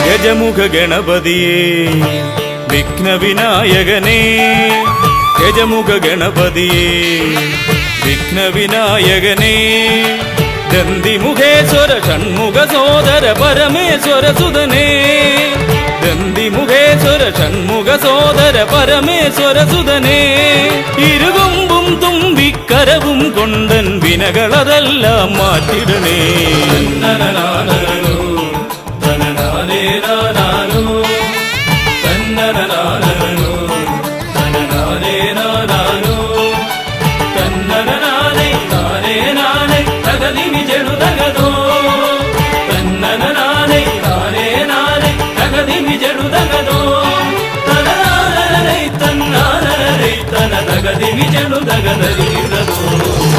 ഗജമുഖ ഗണപതിയേ വിഘ്നവിനായകനേ, ഗജമുഖ ഗണപതിയേ വിഘ്നവിനായകനേ, ദന്തിമുഖേശ്വര ഷൺമുഖ സോദര പരമേശ്വര സുതനേ, ദന്തിമുഖേശ്വര ഷൺമുഖ സോദര പരമേശ്വര സുതനേ, ഇരുകൊമ്പും തുമ്പിക്കരവും കൊണ്ടൻ വിനകളതെല്ലാം മാറ്റിടണേ.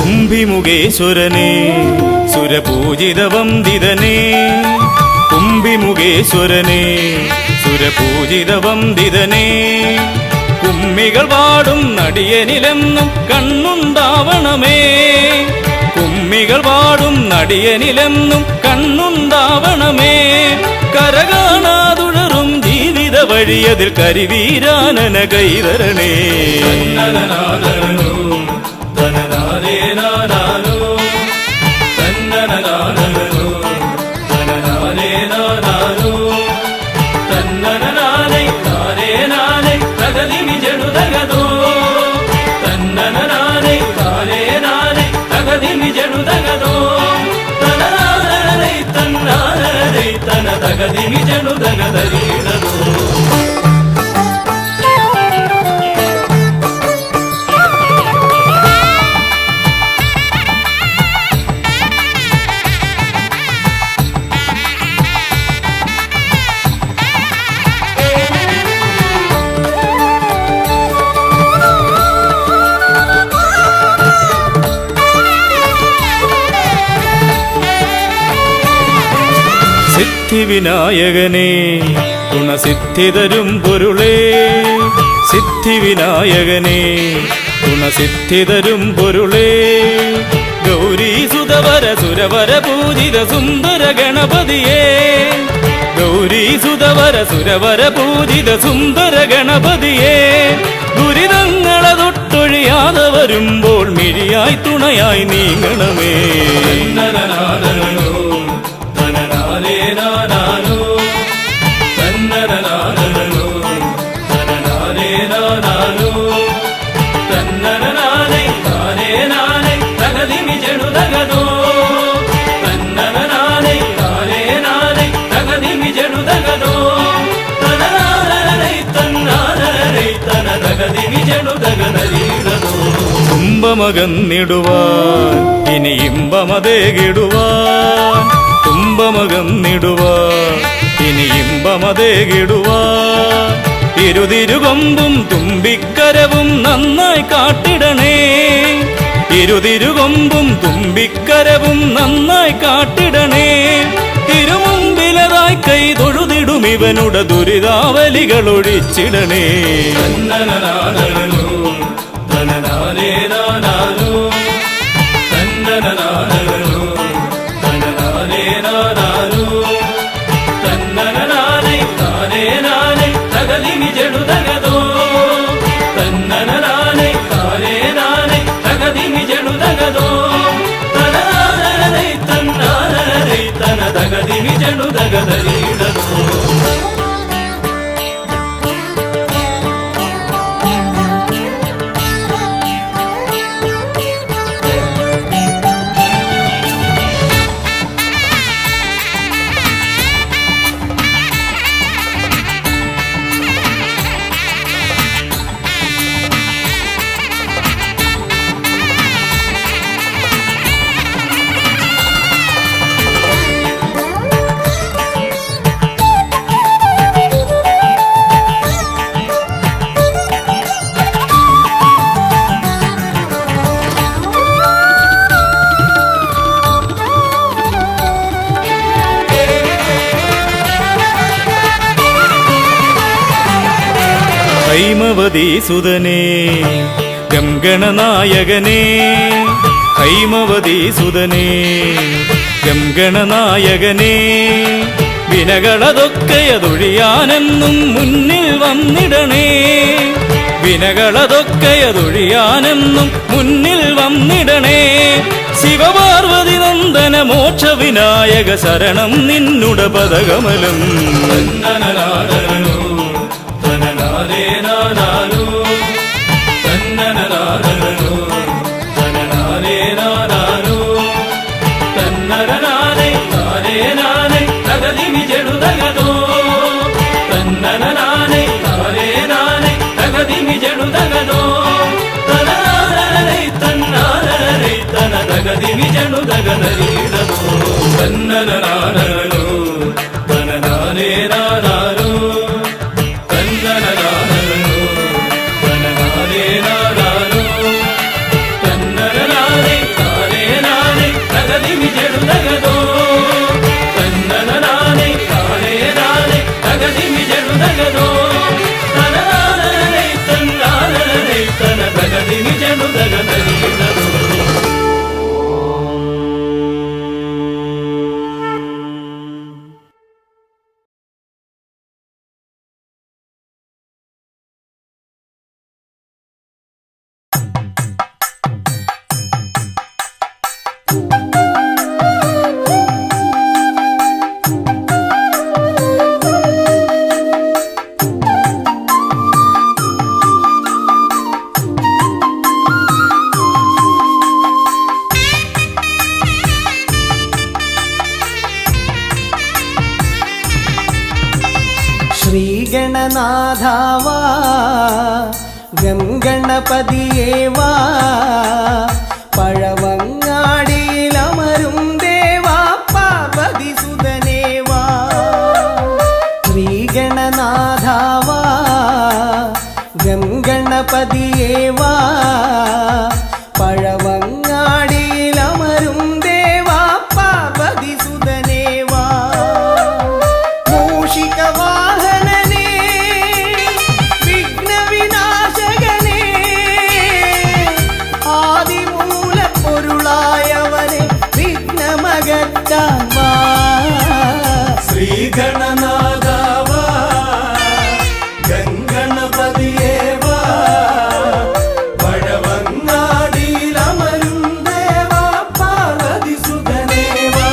കുംഭിമുഖേശ്വരനേ സുരപൂജിത വന്ദിതനേ, കുംഭിമുഖേശ്വരനേ സുരപൂജിത വന്ദിതനേ, കുമ്മികൾ പാടും നടിയനിലെന്നും കണ്ണുണ്ടാവണമേ, കുമ്മികൾ പാടും നടിയനിലെന്നും കണ്ണുണ്ടാവണമേ, കരകാണാതുഴറും ജീവിത വഴിയതിൽ കരിവീരാനന കൈതരണേ. സിദ്ധിവിനായകനേ ഗുണസിദ്ധിതരും പൊരുളേ, സിദ്ധിവിനായകനേ ഗുണസിദ്ധിതരും പൊരുളേ, ഗൗരീസുതവര സുരവര പൂജിത സുന്ദര ഗണപതിയേ, ഗൗരീസുതവര സുരവര പൂജിത സുന്ദര ഗണപതിയേ, ദുരിതങ്ങളെ തൊട്ടൊഴിയാതെ വരുമ്പോൾ മിഴിയായി തുണയായി നീങ്ങണമേ. തുമ്പമകന്നിടുവാൻ ഇനി ഇമ്പമതേകിടുവാൻ, തുമ്പമകന്നിടുവാൻ ഇനി ഇമ്പമതേകിടുവാൻ, ഇരുതിരുകൊമ്പും തുമ്പിക്കരവും നന്നായി കാട്ടിടണേ, ഇരുതിരുകൊമ്പും തുമ്പിക്കരവും നന്നായി കാട്ടിടണേ, തിരുമുമ്പിലതായി കൈ തൊഴുതിടും ഇവനുടെ ദുരിതാവലികൾ ഒഴിച്ചിടണേ. ജണുതകതരീടതോ ഹൈമവതി സുതനേ ഗംഗണനായകനേ ഹൈമവതി സുതനേ ഗംഗണനായകനേ വിനകളതൊക്കെയതൊഴിയാനെന്നും മുന്നിൽ വന്നിടണേ വിനകളതൊക്കെയതൊഴിയാനെന്നും മുന്നിൽ വന്നിടണേ ശിവപാർവതി നന്ദന മോക്ഷ വിനായക ശരണം നിന്നുട പദകമലം തന്നനനാദനോ തനനാരേ നാനാനോ തന്നനനാദനോ തനനാരേ നാനാനോ തന്നരനാരേ നാരേ നാരേ തകതിമി ജടുതകതോ തന്നനനാരേ നാരേ നാരേ തകതിമി ജടുതകതോ തനനാരേ തന്നാരേ തന തകതിമി ജടുതകനരീടതോ തന്നനനാരനോ തനനാരേ നാനാനോ തന്നനനാരനോ തനനാരേ നാനാനോ തന്നനനാരേ നാരേ നാരേ തകതിമി ജടുതകതോ തന്നനനാരേ നാരേ നാരേ തകതിമി ജടുതകതോ തനനാരേ തന്നാരേ തന തകതിമി ജടുതകനരീടതോ ശ്രീഗണനാഥാവാ ഗംഗണപതിയേവാ പഴവങ്ങാടിയിലമരും ദേവാ പാർവതി സുതനേവാ ശ്രീഗണനാഥാവാ ഗംഗണപതിയേവാ പഴവങ്ങാടിയിലമരും ദേവാ പാർവതി സുതനേവാ മൂഷികവാഹനനേ വിഘ്നവിനാശകനേ ആദിമൂലപ്പൊരുളായവനെ വിഘ്നമകറ്റാൻ വാ ശ്രീഗണനാഥാവാ ഗംഗണപതിയേവാ പഴവങ്ങാടിയിലമരും ദേവാ പാർവതി സുതനേവാ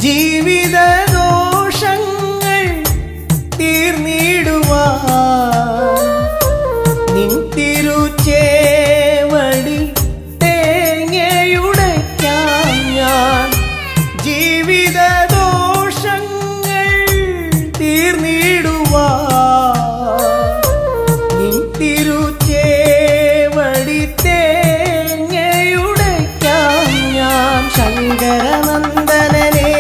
ജീവിത ദോഷങ്ങൾ തീർന്നിടുവാൻ നിൻ തിരുച്ചേവടി തേങ്ങയുടയ്ക്കാൻ ഞാൻ ജീവിത ദോഷങ്ങൾ തീർന്നിടുവാൻ നിൻ തിരുച്ചേവടി തേങ്ങയുടയ്ക്കാൻ ഞാൻ ശങ്കരനന്ദനനേ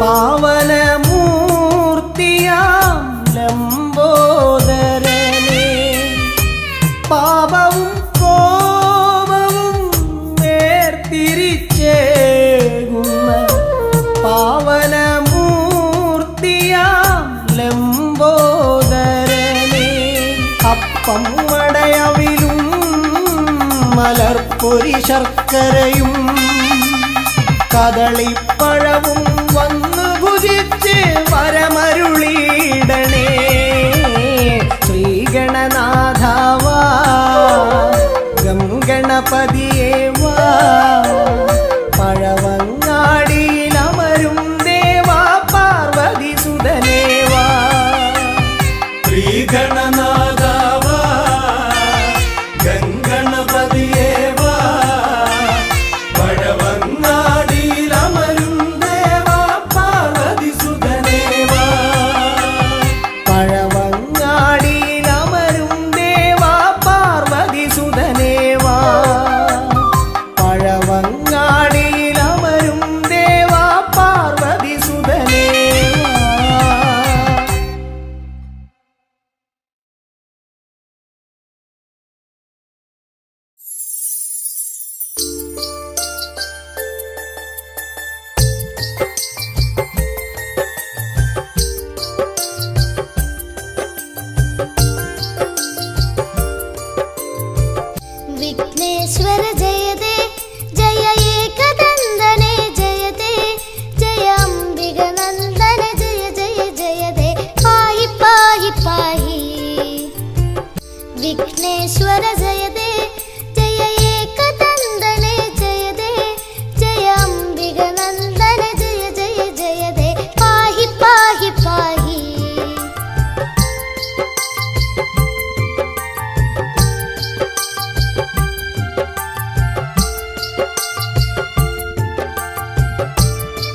പാവനമൂർത്തിയാം ലംബോദരനെ പാപവും കോപവും വേർതിരിച്ചേകുന്ന പാവനമൂർത്തിയാം ലംബോദരനെ അപ്പം മടയവിലും മലർപ്പൊരി ശർക്കരയും കദളിപ്പഴവും വന്നു ഭുജിച്ച് വരമരുളിയിടണേ ശ്രീഗണനാഥാവാ ഗംഗണപതിയേ വാ പഴവങ്ങാടിയിലമരും ദേവാ പാർവതി സുതനേ വാ ശ്രീഗണനാഥാവാ ഗംഗണപതിയേ വാ പഴവങ്ങാടിയിലമരും ദേവാ പാർവതി സുതനേ വാ പഴവങ്ങാടിയിലമരും ദേവാ പാർവതി സുതനേ വാ പഴവങ്ങാടിയിലമരും ദേവാ പാർവതി സുതനേ വാ. विघ्नेश्वर जयते जय एकदन्दने जयते जय अम्बिगनन्दन जय जय जयते पाहि पाहि पाहि विघ्नेश्वर जयते जय एकदन्दने जयते जय अम्बिगनन्दन जय जय जयते पाहि पाहि पाहि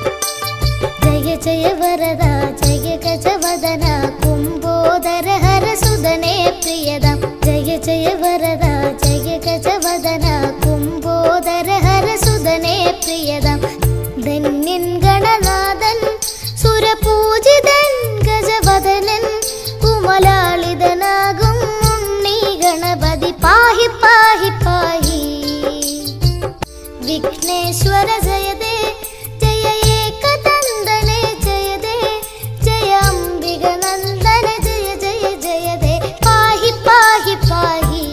जय जय वरदा जय गजवदन कुम्भोदर हर सुदने प्रियदा जय जय वरदा जय गजवदन कुम्भोदर हर सुदने प्रियदा धन्यन गणनाथन सुरपूजिതൻ गजवदनൻ കുമലാളിതനാകും ഉണ്ണി ഗണപതി പാഹി പാഹി പാഹി വിഘ്നേശ്വര ജയതേ ജയ ഏകദന്തനെ ജയതേ ജയ അംബികനന്ദന ജയ ജയ ജയതേ പാഹി പാഹി പാഹി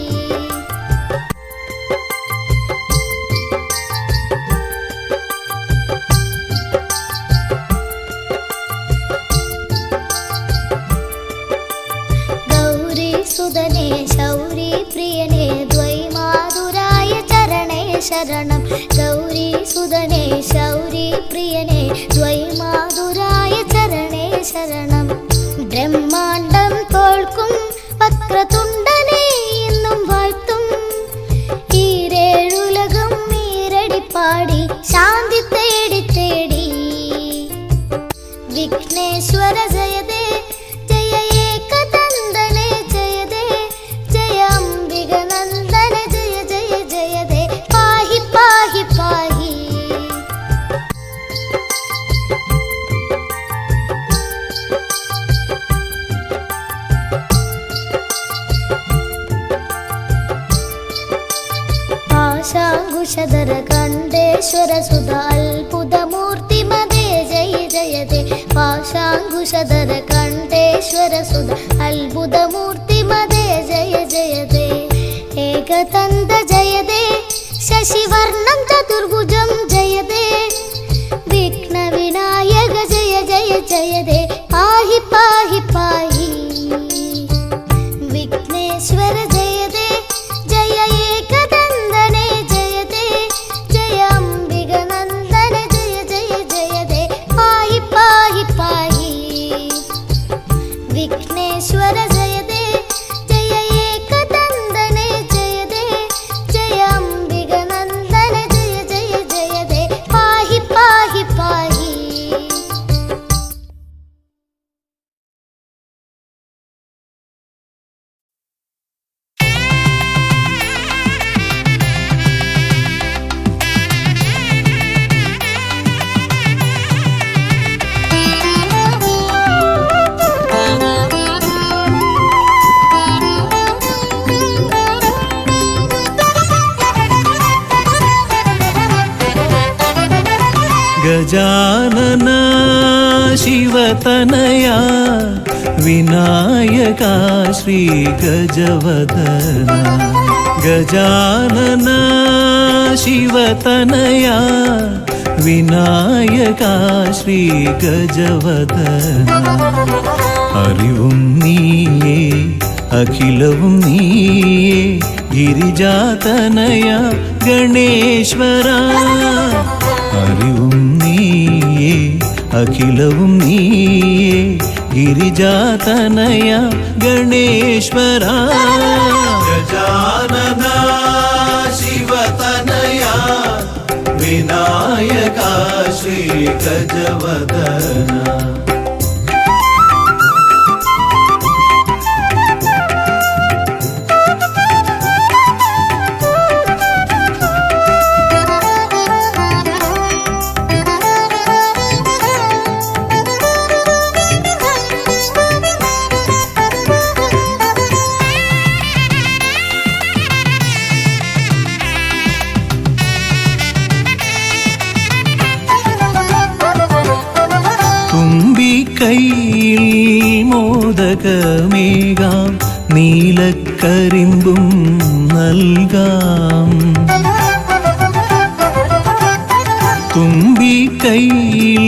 ഗൗരി സുതനേ ശൗരി പ്രിയനേ ദ്വൈമാതുരായ ചരണേ ശരണം ഗൗരി സുതനേ ശൗരി പ്രിയനേ ദ്വൈമാതുരായ ചരണേ ശരണം ബ്രഹ്മാണ്ഡം തോൽക്കും വക്രതുണ്ടനെ എന്നും വാഴ്ത്തും ഈരേഴുലകും ഈരടിപ്പാടി ശാന്തി തേടി തേടി വിഘ്നേശ്വര ജയതേ ജയ ഏകദന്തനെ ജയതേ ജയ അംബികനന്ദന ജയ ജയ ജയതേ പാഹി പാഹി പാഹി പാശാങ്കുശധര കണ്ഠേശ്വര സുത അത്ഭുതമൂർത്തി മതേ ജയ ജയതേ പാശാങ്കുശധര കണ്ഠേശ്വര സുത അത്ഭുതമൂർത്തി മതേ ജയ ജയതേ ഏകദന്ത ജയതേ ശശിവർണം ചതുർഭുജം ജയതേ വിഘ്ന വിനായക ജയ ജയ ജയതേ പാഹി പാഹി പാഹി വിഘ്നേശ്വര ജയതേ ജയ ഏകദന്തനെ ജയതേ ജയ അംബികനന്ദന ജയ ജയ ജയതേ പാഹി പാഹി പാഹി വിഘ്നേശ്വര ജയതേ ജയ ഏകദന്തനെ ജയതേ ജയ അംബികനന്ദന ജയ ജയ ജയതേ ഗജാനന ശിവതനയ വിനായക ശ്രീ ഗജവദന ഗജാനന ശിവതനയ വിനായക ശ്രീ ഗജവദന അറിവും നീയേ അഖിലവും നീയേ ഗിരിജാതനയ ഗണേശ്വര അറിവും നീയേ അഖിലവും നീയേ ഗിരിജാതനയ ഗണേശ്വര ഗജാനന ശിവതനയ വിനായക ശ്രീ ഗജവദന കൈയിൽ മോദകമേകാം നീലക്കരിമ്പും നൽകാം തുമ്പിക്കൈയിൽ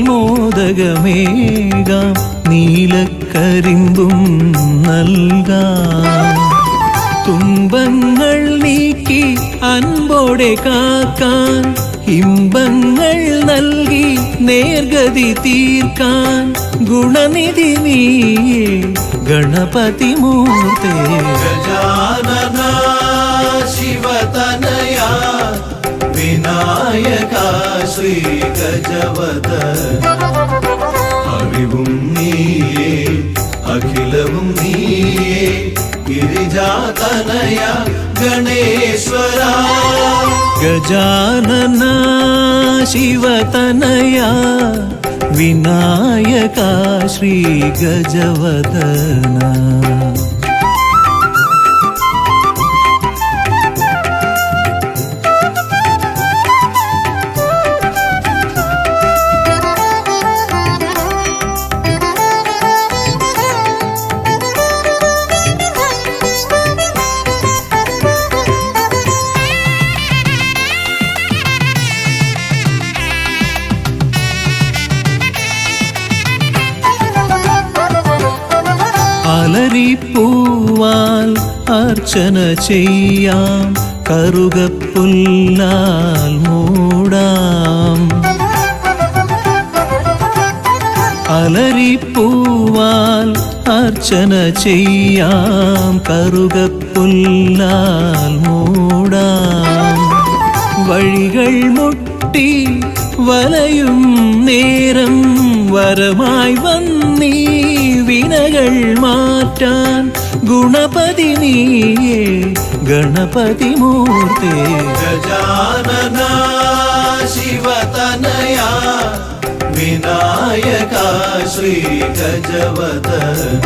മോദകമേകാം നീലക്കരിമ്പും നൽകാം തുമ്പങ്ങൾ നീക്കി അൻപോടെ കാക്കാൻ ഇമ്പങ്ങൾ നൽകി നേർഗതി തീർക്കാൻ ഗുണനിധി നീയേ ഗണപതി മൂർത്തേ ഗജാനന ശിവതനയ വിനായക ശ്രീ ഗജവദന അറിവും നീയേ അഖിലവും നീയേ ഗിരിജാതനയ ഗണേശ്വര ഗജാനന ശിവതനയ വിനായക ശ്രീ ഗജവദന അലരിപ്പൂവാൽ അർച്ചന ചെയ്യാം കറുകപ്പുല്ലാൽ മൂടാം അലരിപ്പൂവാൽ അർച്ചന ചെയ്യാം കറുകപ്പുല്ലാൽ മൂടാം വഴികൾ മുട്ടി വലയും നേരം വരമായി വന്നീ വിനകൾ മാറ്റാൻ ഗുണപതി നീയേ ഗണപതി മൂർത്തേ ഗജാനന ശിവതനയ വിനായക ശ്രീ ഗജവദന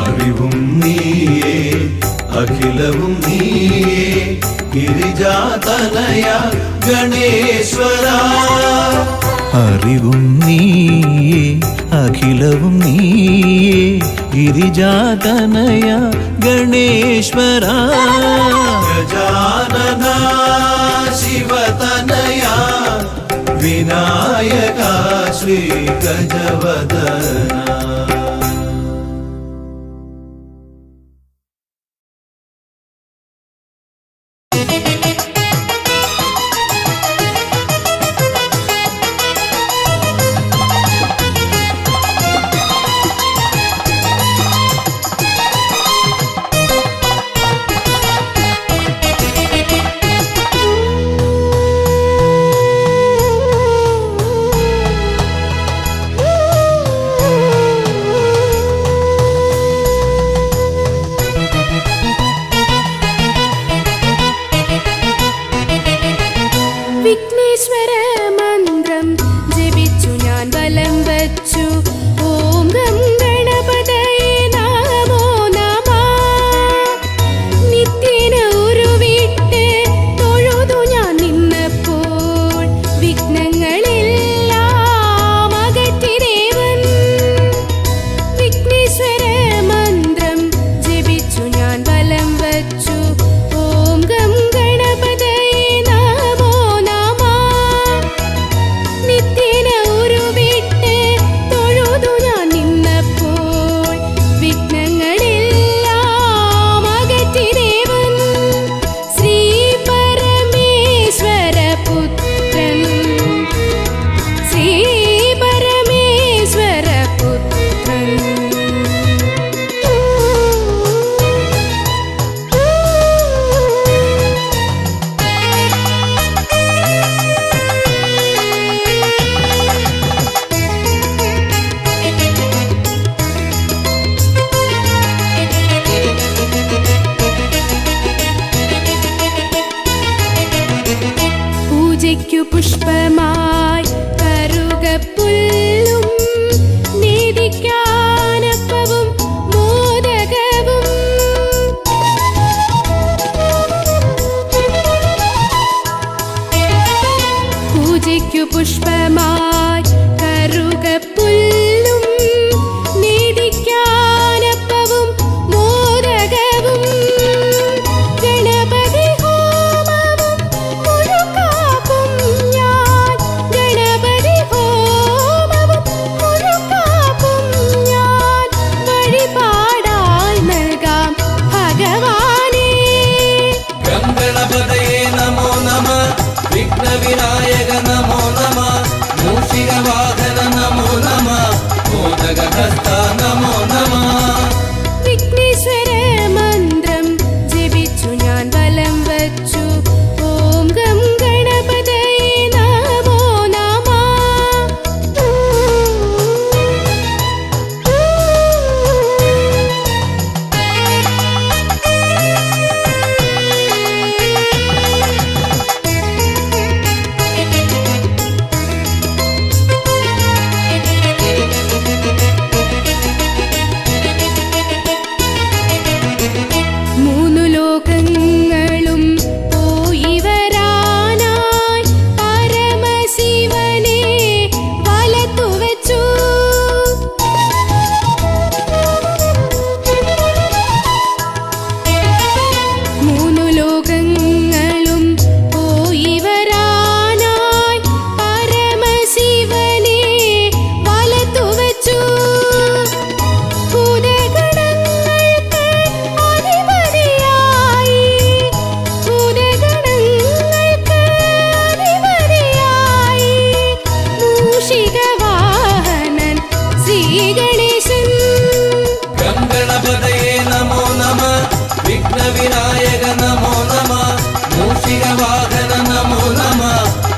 അറിവും നീയേ അഖിലവും നീയേ ഗിരിജാതനയ ഗണേശ്വര അറിവും നീയേ അഖിലവും നീയേ ഗിരിജാതനയ ഗണേശ്വര ഗജാനന ശിവതനയ വിനായക ശ്രീ ഗജവദന വിഘ്നങ്ങൾ പൂജയ്ക്കു പുഷ്പമായി കറുകപ്പുല്ലും നീതിക്കാനപ്പവും മോദകവും പൂജയ്ക്കു പുഷ്പമായി കറുകപ്പുല്ലും നീതിക്കാനപ്പവും മോദകവും ഗണപതി ഹോമവും മുഴുക്കാപ്പും ഞാൻ ഗണപതി ഹോമവും മുഴുക്കാപ്പും ഞാൻ വഴിപാടായി നൽകാം ഭഗവാനേ. ഗംഗണപതയേ നമോ നമ, വിഘ്നവിനായക നമോ നമ, മൂഷികവാഹന നമോ നമ, മോദകഹസ്ത നമോ നമ. വിഘ്നേശ്വര മന്ത്രം ജപിച്ചു ഞാൻ വലം വച്ചു. ഓം ഗം ഗണപതയേ നമോ നമഃ. മൂന്നു ലോകങ്ങളും പോയി വരാനായി പരമശിവനെ വലത്തു വച്ചു. മൂന്നു ലോകങ്ങളും പോയി വരാനായി പരമശിവനെ വലത്തു വച്ചു. ഭൂതഗണങ്ങൾക്ക് അധിപതിയായി ഭൂതഗണങ്ങൾക്ക് അധിപതിയായി മൂഷികവാഹനൻ ശ്രീഗണേശൻ. ഗംഗണപതയേ നമോ നമ, വിഘ്നവിനായക നമോ നമ, മൂഷികവാഹന നമോ നമ,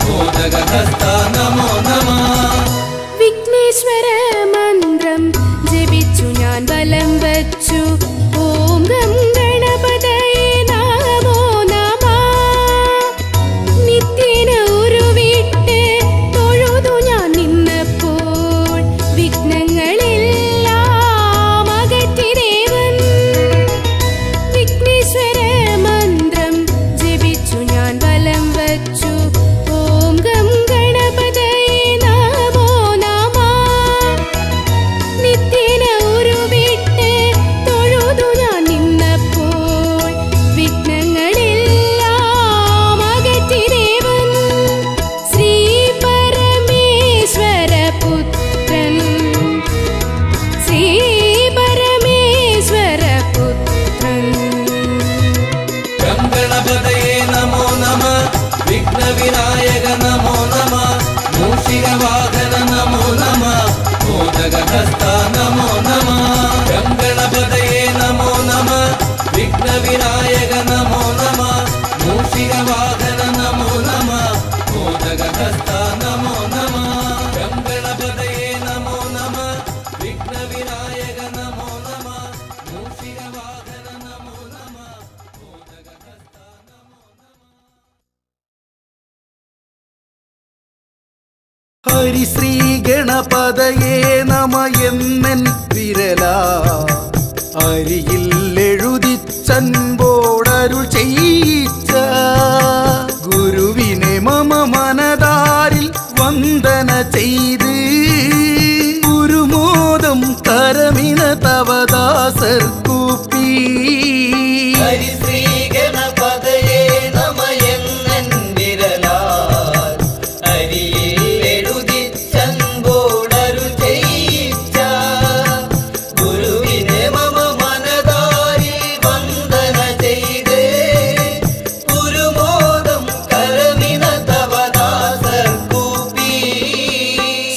മോദകഹസ്ത നമോ നമ. വിഘ്നേശ്വര മന്ത്രം ജപിച്ചു ഞാൻ വലം വച്ചു. ഓം ഗം ഗണപതയേ നമോ നമഃ. നിത്യേന ഉരുവിട്ട് തൊഴുതു ഞാൻ നിന്നപ്പോൾ വിഘ്നങ്ങളെല്ലാം അകറ്റി ദേവൻ. വിഘ്നേശ്വര മന്ത്രം ജപിച്ചു ഞാൻ വലം വച്ചു. ഓം ഗം ഗണപതയേ നമോ നമഃ. നിത്യേന ഉരുവിട്ട് തൊഴുതു ഞാൻ നിന്നപ്പോൾ വിഘ്നങ്ങളെല്ലാം അകറ്റി ദേവൻ. ശ്രീ പരമേശ്വര പുത്രൻ ശ്രീ പരമേശ്വര പുത്രൻ. ഗംഗണപതയേ നമോ നമ, വിഘ്നവിനായക നമോ നമ, മൂഷികവാഹന നമോ നമ, മോദകഹസ്ത നമോ നമ. ഗംഗണപതയേ നമോ നമ, വിഘ്നവിനായക നമോ നമ, മൂഷികവാഹന നമോ നമ, മോദകഹസ്ത നമോ നമ. ഗംഗണപതയേ നമോ നമ, വിഘ്നവിനായക നമോ നമ, മൂഷികവാഹന നമോ നമ, മോദകഹസ്ത നമോ നമ. ഹരിശ്രീ ഗണപതയേ നമ എന്നൻ വിരല അരിയിൽ എഴുതിച്ചൻപോടരുൾ ചെയ്യിച്ച ഗുരുവിനെ മമ മനതാരിൽ വന്ദന ചെയ്ത് ഗുരുമോദം കരമിന തവദാസർ കൂപ്പി. ഹരിശ്രീ ഗണപതയേ നമ എന്നൻ വിരലാൽ അരിയിൽ എഴുതിച്ചൻപോടരുൾ ചെയ്യിച്ച ഗുരുവിനെ മമ മനതാരിൽ വന്ദന ചെയ്ത് ഗുരുമോദം കരമിന തവദാസർ കൂപ്പി.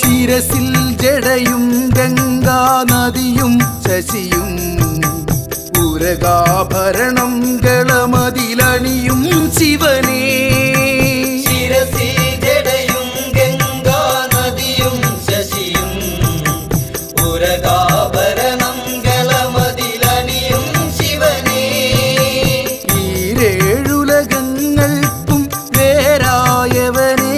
ശിരസിൽ ജടയും ഗംഗാ നദിയും ശശിയും ഉരകാഭരണം ഗളമതിലണിയും ശിവനേ. ശിരസിൽ ജടയും ഗംഗാ നദിയും ശശിയും ഉരകാഭരണം ഗളമതിലണിയും ശിവനേ. ഈരേഴുലകങ്ങൾക്കും വേരായവനേ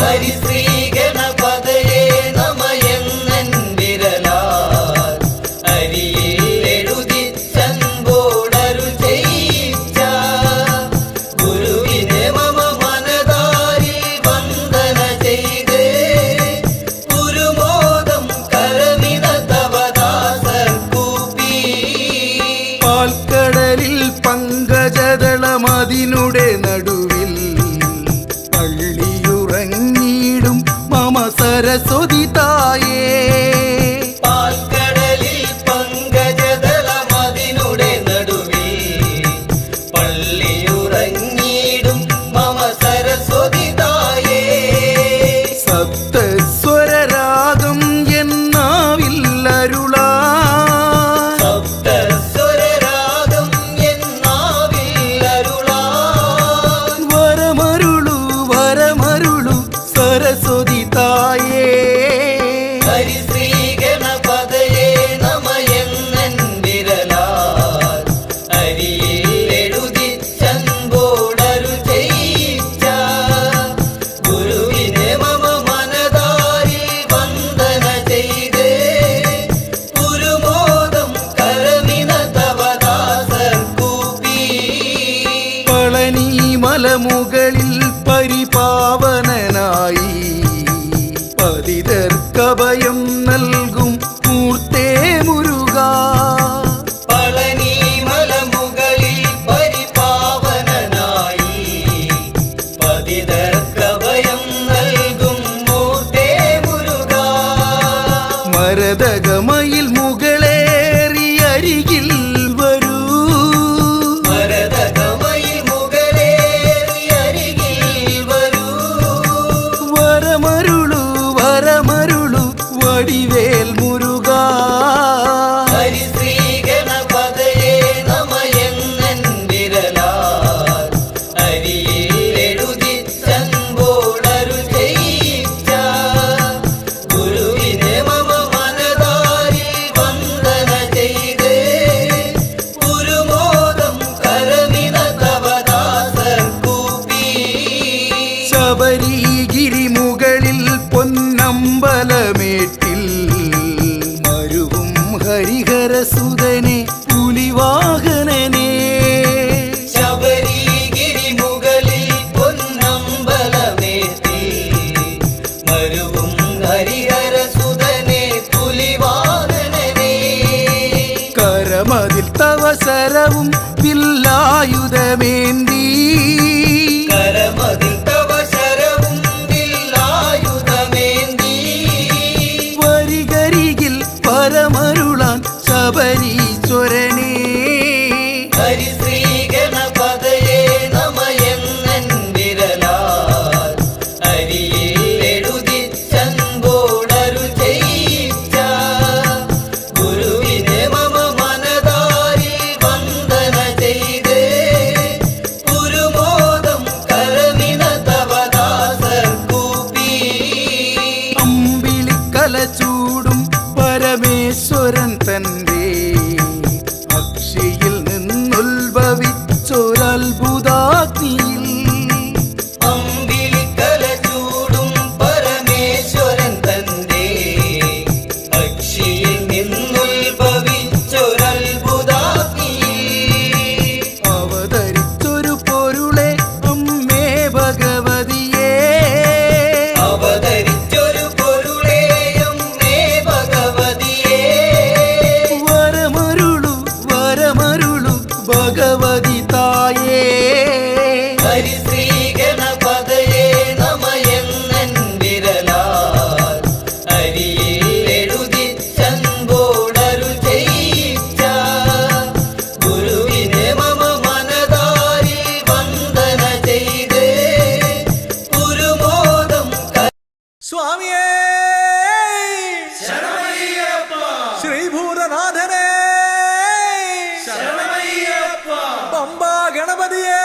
ഹരിശ്രീ ഗണപതയേ നമ എന്നൻ വിരലാൽ അരിയിൽ എഴുതിച്ചൻപോടരു ചെയ്യിച്ച ഗുരുവിനെ മമ മനതാരിൽ വന്ദന ചെയ്ത് ഗുരുമോദം കരമിന തവദാസർ കൂപ്പി. പാൽക്കടലിൽ പങ്കജദളമതിനുടെ നടുവിൽ പള്ളിയുറങ്ങിയിടും മമ സരസ്വതി തായേ. പാൽക്കടലിൽ പങ്കജദളമതിനുടെ നടുവിൽ പള്ളിയുറങ്ങിയിടും മമ സരസ്വതി തായേ. സപ്തസ്വരരാഗം എന്നാവില്ലരുളാ സപ്തസ്വരരാഗം എന്നാവില്ലരുളാൻ വരമരുളു വരമരുളു സരസ്വതി തായേ. ഹരിശ്രീ ഗണപതയേ നമ എന്നൻ വിരലാൽ അരിയിൽ എഴുതിച്ചൻപോടരു ചെയ്യിച്ച ഗുരുവിനെ മമ മനതാരിൽ വന്ദന ചെയ്ത് ഗുരുമോദം കരമിന തവദാസർ കൂപ്പി. പളനി മലമുകളിൽ പരിപാവനനായി പതിതർക്കഭയം നൽകും മൂർത്തേ മുരുകാ. പളനി മലമുകളിൽ പരിപാവനനായി പതിതർക്കഭയം നൽകും മൂർത്തേ മുരുകാ. മരതകമയിൽ മുകളേറി അരികിൽ വരൂ മരതകമയിൽ മുകളേറി അരികിൽ വരൂ. വരമരുളു വരമരുളു വടിവേൽ മുരുകാ. ഹരിശ്രീ ഗണപതയേ നമ എന്നൻ വിരലാൽ അരിയിൽ എഴുതിച്ചൻപോടരു ചെയ്യിച്ച ഗുരുവിനെ മമ മനതാരിൽ വന്ദന ചെയ്ത് ഗുരുമോദം കരമിന തവദാസർ കൂപ്പി. ശബരിഗിരി മുകളിൽ പൊന്നമ്പലമേട്ടിൽ മരുവും ഹരിഹരസുതനെ പുലിവാഹനനെ. ശബരിഗിരി മുകളിൽ പൊന്നമ്പലമേറ്റി മരുവും ഹരിഹരസുതനെ പുലിവാഹനനെ. കരമതിൽ തവ ശരവും വില്ലായുധമേന്തി കരമതിൽ തവ ശരവും വില്ലായുധമേന്തി വരികരികിൽ പരമരുളാൻ ശബരീശ്വരനേ. ഹരിശ്രീ ഗണപതയേ നമ എന്നൻ വിരലാൽ അരിയിൽ എഴുതിച്ചൻപോടരു ചെയ്യിച്ച ഗുരുവിനെ മമ മനതാരിൽ വന്ദന ചെയ്ത് ഗുരുമോദം കരമിന തവദാസർ കൂപ്പി. അമ്പിളിക്കല ചൂടും പരമേശ്വരൻ തന്റെ അക്ഷിയിൽ നിന്നുത്ഭവിച്ചൊരത്ഭുതാഗ്നിയിൽ അമ്പിളിക്കല ചൂടും പരമേശ്വരൻ തന്റെ അക്ഷിയിൽ നിന്നുത്ഭവിച്ചൊരത്ഭുതാഗ്നിയിൽ അവതരിച്ചൊരു പൊരുളെ അമ്മേ ഭഗവതിയേ. അവതരിച്ചൊരു പൊരുളേയും മേ ഭഗവതിയേ. വരമരുളു വരമരുളു ഭഗവതി തായേ. ഹരിശ്രീ ഗണപതയേ നമ എന്നൻ വിരലാൽ അരിയിൽ എഴുതിച്ചൻപോടരു ചെയ്യിച്ച ഗുരുവിനെ മമ മനതാരിൽ വന്ദന ചെയ്ത് ഗുരുമോദം സ്വാമിയേ ശ്രീഭൂതനാഥനേ പമ്പാ ഗണപതിയേ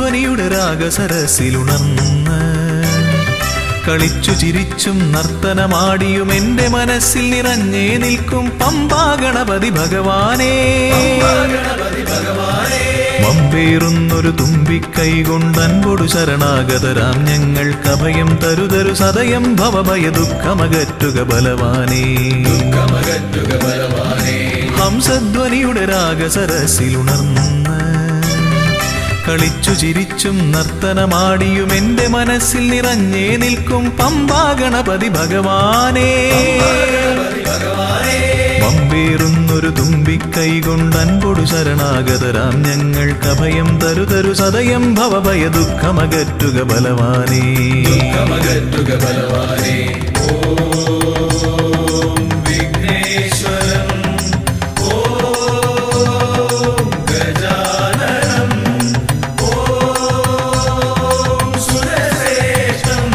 ഹംസധ്വനിയുടെ രാഗസരസിലുണർന്ന് കളിച്ചു ചിരിച്ചും നർത്തനമാടിയും എൻ്റെ മനസ്സിൽ നിറഞ്ഞേ നിൽക്കും പമ്പാ ഗണപതി ഭഗവാനേ. വമ്പേറുന്നൊരു തുമ്പിക്കൈ കൊണ്ടൻപൊടു ശരണാഗതരാം ഞങ്ങൾക്കഭയം തരുതരു സദയം ഭവഭയ ദുഃഖമകറ്റുക ബലവാനേ. ഹംസധ്വനിയുടെ രാഗസരസിലുണർന്ന് കളിച്ചു ചിരിച്ചും നർത്തനമാടിയും എൻ്റെ മനസ്സിൽ നിറഞ്ഞേ നിൽക്കും പമ്പാ ഗണപതി ഭഗവാനേ. വമ്പേറുന്നൊരു തുമ്പിക്കൈ കൊണ്ടൻപൊടു ശരണാഗതരാം ഞങ്ങൾക്കഭയം തരുതരു സദയം ഭവഭയ ദുഃഖമകറ്റുക ബലവാനേ. ഓം വിഘ്നേശ്വരം ഓം ഗജാനനം ഓം സുരശ്രേഷ്ഠം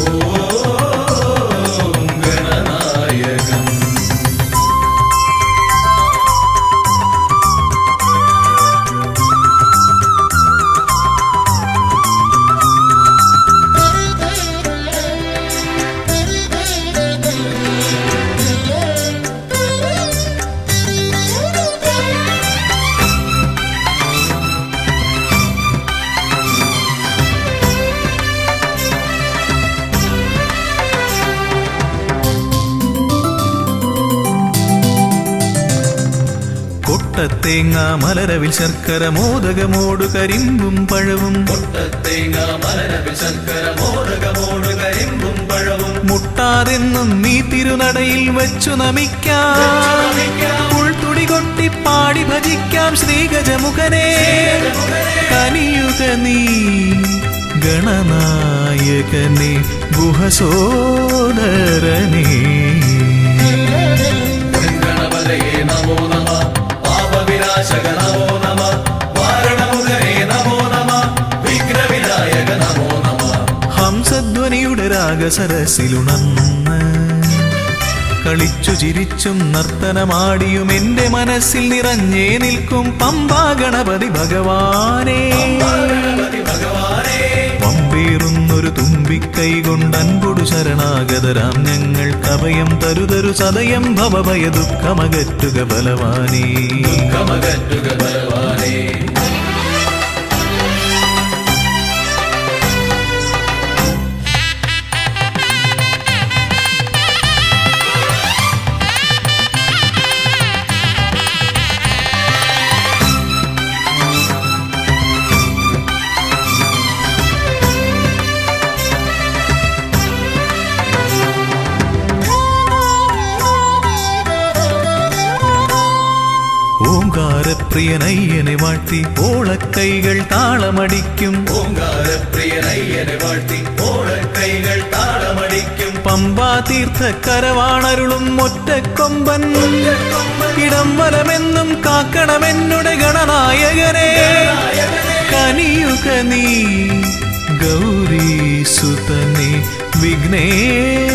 ഓം ഗണനായകം. കൊട്ടത്തേങ്ങ മലരവിൽ ശർക്കര മോദകമോടു കരിമ്പും പഴവും മുട്ടാതെന്നും നീ തിരുനടയിൽ വെച്ചു നമിക്കാം. ഉൾത്തുടി കൊട്ടി പാടി ഭജിക്കാം ശ്രീഗജമുഖനെ. കനിയുക നീ ഗണനായകനെ ഗുഹസോദരനേ. ഹംസധ്വനിയുടെ രാഗസരസിലുണർന്ന് കളിച്ചു ചിരിച്ചും നർത്തനമാടിയും എൻ്റെ മനസ്സിൽ നിറഞ്ഞേ നിൽക്കും പമ്പാ ഗണപതി ഭഗവാനേ. വമ്പേറുന്നൊരു തുമ്പിക്കൈ കൊണ്ടൻപൊടു ശരണാഗതരാം ഞങ്ങൾക്കഭയം തരുതരു സദയം ഭവഭയ ദുഃഖമകറ്റുക ബലവാനേ. ഓംകാരപ്രിയനയ്യനെ വാഴ്ത്തി ഓളക്കൈകൾ താളമടിക്കും. പമ്പാ തീർത്ഥക്കരവാണരുളും ഒറ്റക്കൊമ്പൻ. ഇടംവലമെന്നും കാക്കണമെന്നുടെ ഗണനായകനെ. കനിയുക നീ ഗൗരീസുതനെ വിഘ്നേശ്വരനേ.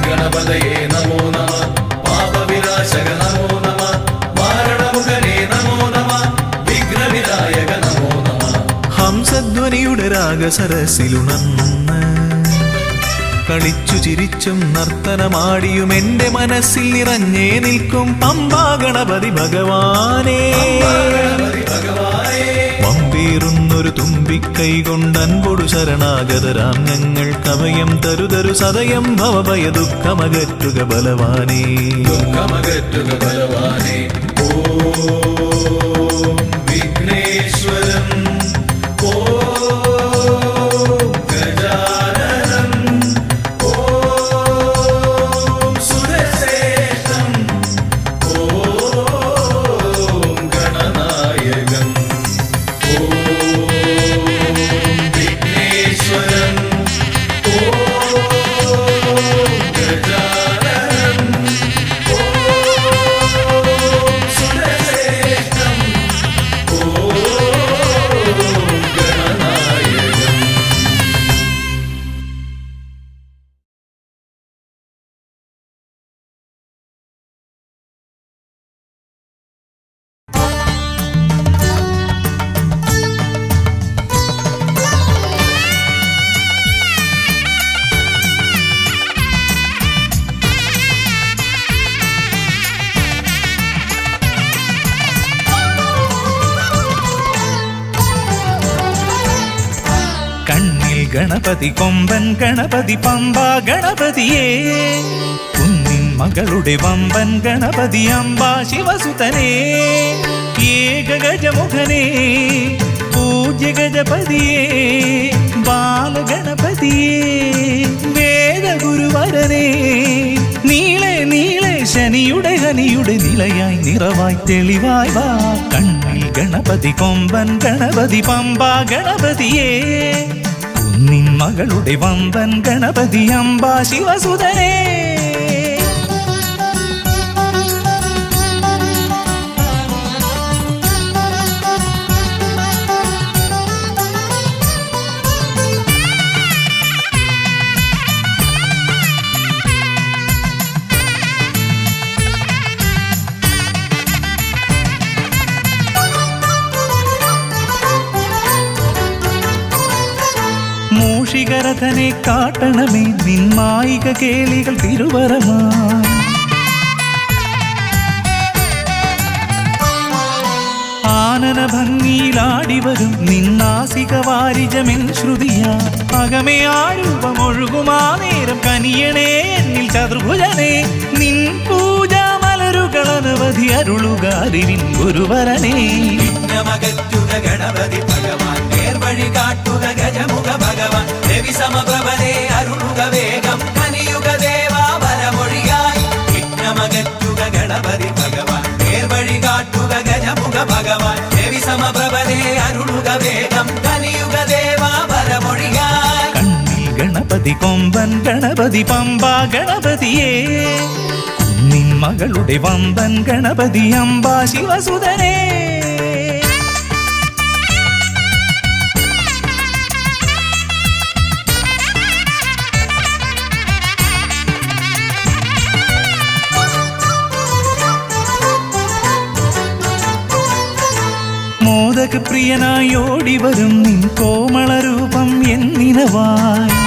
ഗണപതയേ നമോ നമഃ പാപവിനാശക നമോ നമഃ വാരണമുഖനേ നമോ നമഃ വിഘ്നവിനായക നമോ നമഃ. ഹംസധ്വനിയുടെ രാഗസരസിലുണർന്ന് കളിച്ചു ചിരിച്ചും നർത്തനമാടിയും എൻ്റെ മനസ്സിൽ നിറഞ്ഞേ നിൽക്കും പമ്പാ ഗണപതി ഭഗവാനേ. വമ്പേറുന്നൊരു തുമ്പിക്കൈ കൊണ്ടൻപൊടു ശരണാഗതരാം ഞങ്ങൾക്കഭയം തരുതരു സദയം ഭവഭയ ദുഃഖമകറ്റുക ബലവാനേ. ഓം വിഘ്നേശ്വരം ഓം ഗജാനനം ഓം സുരശ്രേഷ്ഠം ഓം ഗണനായകം. ഗണനായകം. ഗണപതി കൊമ്പൻ ഗണപതി പമ്പ ഗണപതിയേ കുന്നിൻ മകളുടെ വമ്പൻ ഗണപതി അംബ ശിവസുതനേ ഏകഗജമുഖനേ പൂജ്യ ഗജപതിയേ ബാലഗണപതിയേ വേദഗുരുവരനേ നീളെ നീളെ ശനിയുടെ ഹനിയുടെ നിലയായി നിറവായി തെളിവായി വാ കണ്ണിൽ ഗണപതി കൊമ്പൻ ഗണപതി പമ്പ ഗണപതിയേ കുന്നിൻ മകളുടെ വമ്പൻ ഗണപതി അംബ ശിവസുതനേ മൂഷികരഥനെ കാട്ടണമേ നിന്മായിക കേളികൾ തിരുവരമായി ആനന ഭംഗിയിലാടിവരും നിന്നാസിക വാരിജമെൻ ശ്രുതിയാ അകമേ ആരൂപമൊഴുകുമാ നേരം കനിയണേ എന്നിൽ ചതുർഭുജനേ നിൻ പൂജ മലരുകളനവധി അരുളുകാരിൻ ഗുരുവരനേ വിഘ്നമകറ്റുക ഗണപതി ഭഗവാൻ നേർവഴി കാട്ടുക ഗജമുഖ ഭഗവാൻ രവി സമപ്രഭനെ അരുളുക വേഗം കനിയുക ദേവാ വരമൊഴിയായി വിഘ്നമകറ്റുക ഗണപതി ഭഗവാൻ നേർവഴി കാട്ടുക ഗജമുഖ ഭഗവാൻ രവി സമപ്രഭനെ അരുളുക വേഗം കനിയുക ദേവാ വരമൊഴിയായി കണ്ണിൽ ഗണപതി കൊമ്പൻ ഗണപതി പമ്പ ഗണപതിയേ കുന്നിൻ മകളുടെ വമ്പൻ ഗണപതി അംബ ശിവസുതനേ മോദക പ്രിയനായി ഓടിവരും നിൻ കോമളരൂപം എന്നിനവായി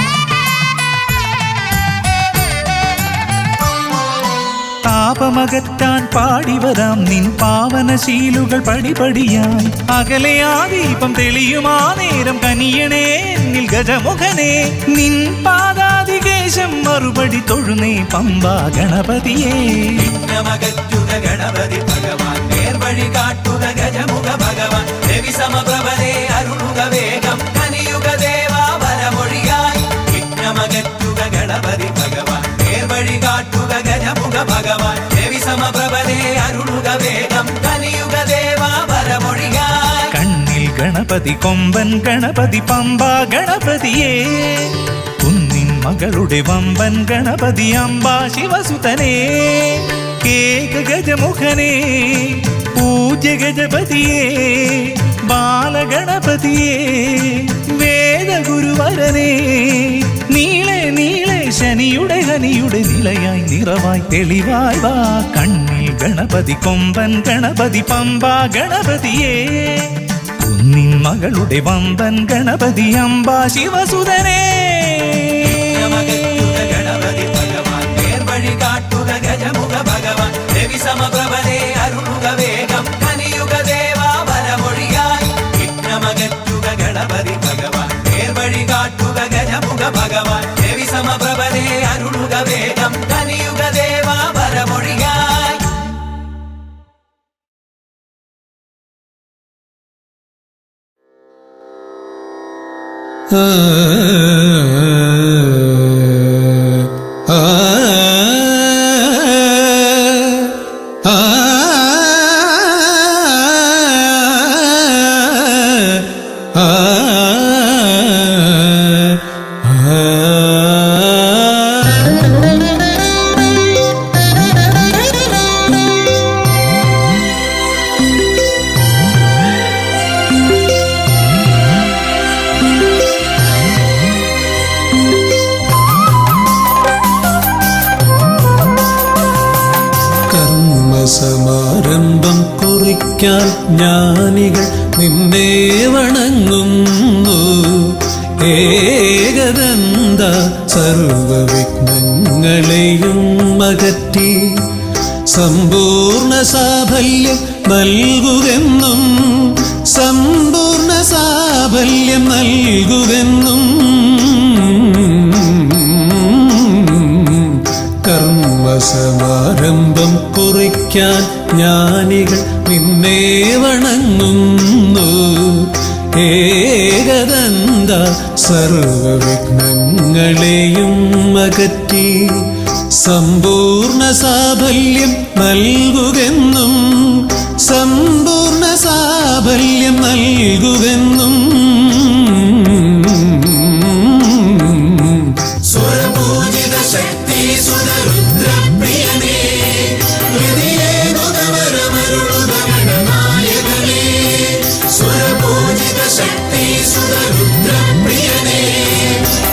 താപമകറ്റാൻ പാടിവരാം നിൻ പാവനശീലുകൾ പടിപടിയായി അകലെ ആ ദീപം തെളിയുമാ നേരം കനിയണേ എന്നിൽ ഗജമുഖനേ നിൻ പാദാതികേശം മറുപടി തൊഴുന്നേ പമ്പ ഗണപതിയേ വിഘ്നമകറ്റുക ഗണപതി ഭഗവാൻ നേർവഴി കാട്ടുക ഗജമുഖ ഭഗവാൻ രവി സമപ്രഭനെ അരുളുക വേഗം കനിയുക ദേവാ വരമൊഴിയായി വിഘ്നമകറ്റുക ഗണപതി ഭഗവാൻ നേർവഴി കാട്ടുക ഗജമുഖ ഭഗവാൻ രവി സമപ്രഭനെ അരുളുക വേഗം കനിയുക ദേവാ വരമൊഴിയായി കണ്ണിൽ ഗണപതി കൊമ്പൻ ഗണപതി പമ്പ ഗണപതിയേ കുന്നിൻ മകളുടെ വമ്പൻ ഗണപതി അംബ ശിവസുതനേ ഏകഗജമുഖനേ പൂജ്യ ഗജപതിയേ ബാലഗണപതിയേ വേദഗുരുവരനേ നീളെ നീളെ ശനിയുടെ ഹനിയുടെ നിലയായി നിറവായി തെളിവായി വാ കണ്ണിൽ ഗണപതി കൊമ്പൻ ഗണപതി പമ്പ ഗണപതിയേ കുന്നിൻ മകളുടെ വമ്പൻ ഗണപതി അംബ ശിവസുതനേ വിഘ്നമകറ്റുക ഗണപതി ഭഗവാൻ നേർവഴി കാട്ടുക ഗജമുഖ ഭഗവാൻ രവി സമപ്രഭനെ അരുളുക വേഗം കനിയുക ദേവാ വരമൊഴിയായി വിഘ്നമകറ്റുക ഗണപതി ഭഗവാൻ നേർവഴി കാട്ടുക ഗജമുഖ ഭഗവാൻ രവി സമപ്രഭനെ അരുളുക വേഗം കനിയുക ദേവാ വരമൊഴിയായി സമാരംഭം കുറിക്കാൻ ജ്ഞാനികൾ നിന്നെ വണങ്ങുന്നു. ഏകദന്ത സർവവിഘ്നങ്ങളെയും അകറ്റി സമ്പൂർണ്ണ സാഫല്യം നൽകുകെന്നും സമ്പൂർണ്ണ സാഫല്യം നൽകുകെന്നും കർമ്മസമാരംഭം കുറിക്കാൻ ജ്ഞാനികൾ നിന്നെ വണങ്ങുന്നു. ഏകദന്ത സർവവിഘ്നങ്ങളെയും അകറ്റി സമ്പൂർണ്ണ സാഫല്യം നൽകുകെന്നും സമ്പൂർണ്ണ സാഫല്യം നൽകുകെന്നും സ്വരപൂജിത ശക്തി സുതരുദ്രപ്രിയനേ ഹൃദയേ മുഖവരമരുളുക ഗണനായകനേ. സ്വരപൂജിത ശക്തി സുതരുദ്രപ്രിയനേ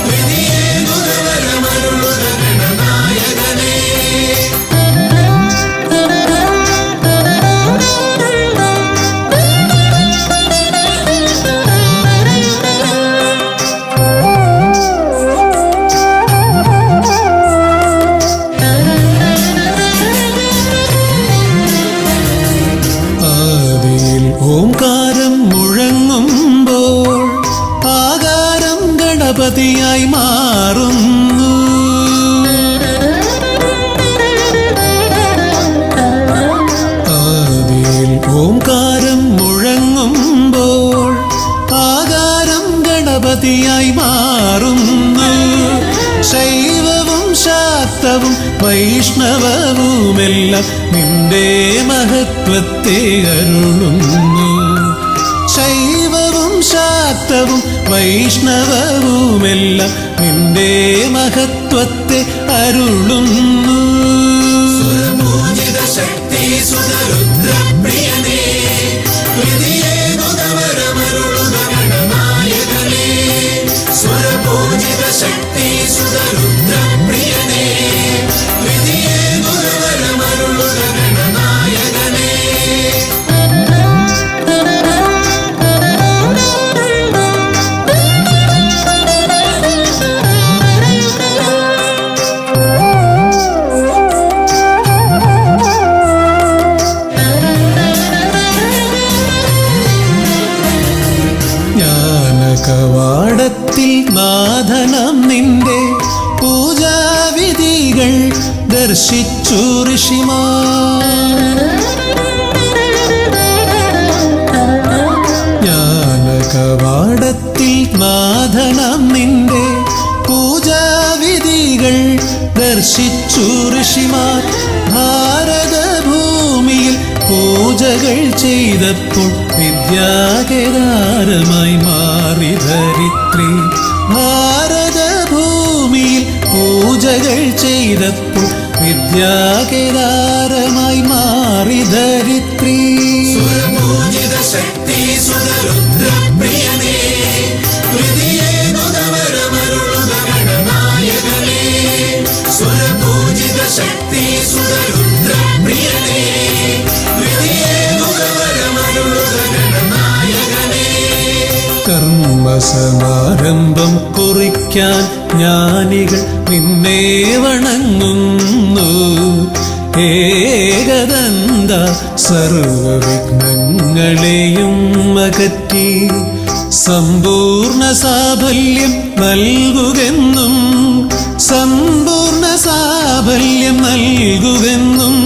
ഹൃദയേ മുഖവരമരുളുക ഗണനായകനേ. ആദിയിൽ ഓംകാരം മുഴങ്ങുമ്പോൾ ആകാരം ഗണപതിയായി മാറുന്നു. ആദിയിൽ ഓംകാരം മുഴങ്ങുമ്പോൾ ആകാരം ഗണപതിയായി മാറുന്നു. ശൈവവും ശാക്തവും വൈഷ്ണവവുമെല്ലാം നിന്റെ മഹത്വത്തെ അരുളുന്നു. ശൈവവും ശാക്തവും വൈഷ്ണവവുമെല്ലാം നിന്റെ മഹത്വത്തെ അരുളുന്നു. സ്വരപൂജിത ശക്തി സുതരുദ്രപ്രിയനേ ഹൃദയേ മുഖവരമരുളുക ഗണനായകനേ. സ്വരപൂജിത ശക്തി സുതരുദ്രപ്രിയനേ ഹൃദയേ മുഖവരമരുളുക ഗണനായകനേ. ജ്ഞാനകവാടത്തിൽ നാഥനം നിന്റെ പൂജാവിധികൾ ദർശിച്ചു ഋഷിമാർ. ജ്ഞാനകവാടത്തിൽ നാഥനം നിന്റെ പൂജാവിധികൾ ദർശിച്ചു ഋഷിമാർ. ഭാരതഭൂമിയിൽ പൂജകൾ ചെയ്തപ്പോൾ വിദ്യാകേദാരമായി മാറി ധരിത്രി. ഭാരതഭൂമിയിൽ പൂജകൾ ചെയ്തപ്പോൾ വിദ്യാകേദാരമായി മാറി ധരിത്രി. സ്വരപൂജിത ശക്തി സുതരുദ്രപ്രിയനേ ഹൃദയേ മുഖവരമരുളുക ഗണനായകനേ. സ്വരപൂജിത ശക്തി സുതരുദ്രപ്രിയനേ ഹൃദയേ മുഖവരമരുളുക ഗണനായകനേ. കർമ്മസമാരംഭം കുറിക്കാൻ ജ്ഞാനികൾ നിന്നെ വണങ്ങുന്നു. ഏകദന്ത സർവവിഘ്നങ്ങളെയും അകറ്റി സമ്പൂർണ്ണ സാഫല്യം നൽകുകെന്നും സമ്പൂർണ്ണ സാഫല്യം നൽകുകെന്നും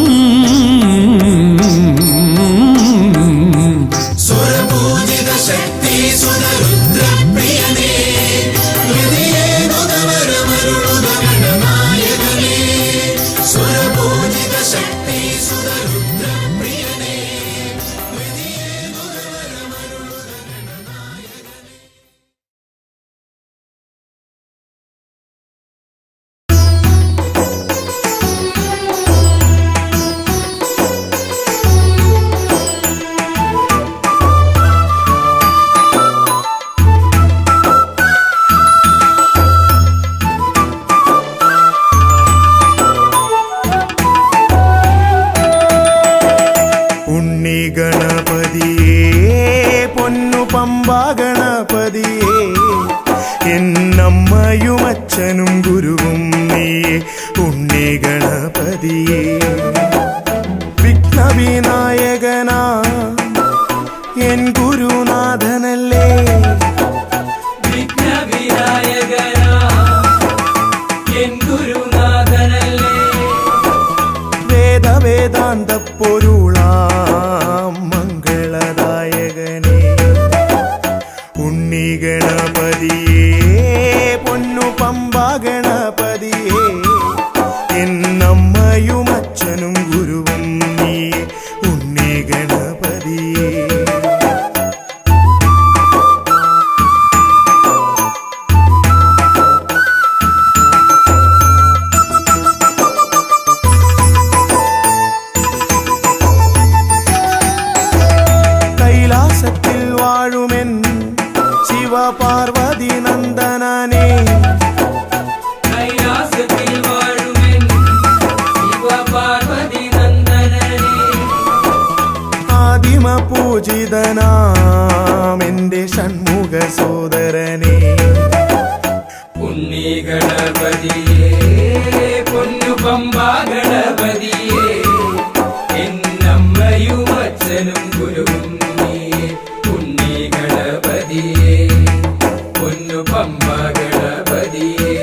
സ്വരപൂജിത ശക്തി സുതരുദ്രപ്രിയനേ ഹൃദയേ മുഖവരമരുളുക ഗണനായകനേ. സ്വരപൂജിത ശക്തി സുതരുദ്രപ്രിയനേ ഹൃദയേ മുഖവരമരുളുക ഗണനായകനേ. ഉണ്ണി ഗണപതിയേ പൊന്നു പമ്പാ ഗണപതിയേ എന്നമ്മയും അച്ഛനും ഗുരുവും നീയേ. ഉണ്ണി ഗണപതിയേ വിഘ്നവിനായകനാ എൻ ഗുരുനാഥനല്ലേ. വിഘ്നവിനായകനാ എൻ ഗുരുനാഥനല്ലേ. ശാന്തപ്പൊരുളാം മംഗളദായകനേ ഉണ്ണി ഗണപതിയേ പൊന്നു പമ്പാ ഗണപതിയേ എന്നമ്മയും അച്ഛനും ഗുരുവും നീയേ ഉണ്ണി ഗണപതിയേ കൈലാസത്തിൽ വാഴുമെൻ ശിവപാർവതി നന്ദനനേ കൈലാസത്തിൽ വാഴുമെൻ ശിവപാർവതി നന്ദനനേ ആദിമ പൂജിതനാം എന്റെ ഷൺമുഖ സോദരനേ ഉണ്ണി ഗണപതിയേ പൊന്നു പമ്പാ ഗണപതിയേ എന്നമ്മയും അച്ഛനും ഗുരുവും നീയേ ഉണ്ണി ഗണപതിയേ പൊന്നു പമ്പാ ഗണപതിയേ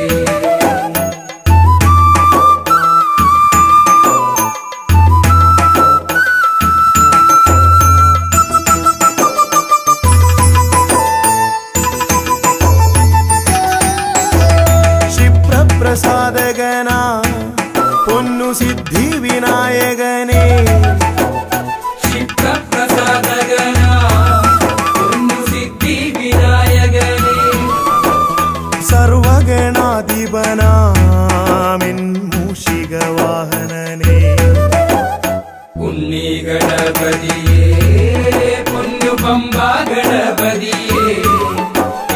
ക്ഷിപ്രപ്രസാദകനാ പൊന്നു സിദ്ധി വിനായകനേ ക്ഷിപ്രപ്രസാദകനാ പൊന്നു സിദ്ധി വിനായകനേ സർവഗണാധിപനാമിൻ മൂഷിക വാഹനനേ ഉണ്ണി ഗണപതിയേ പൊന്നു പമ്പാ ഗണപതിയേ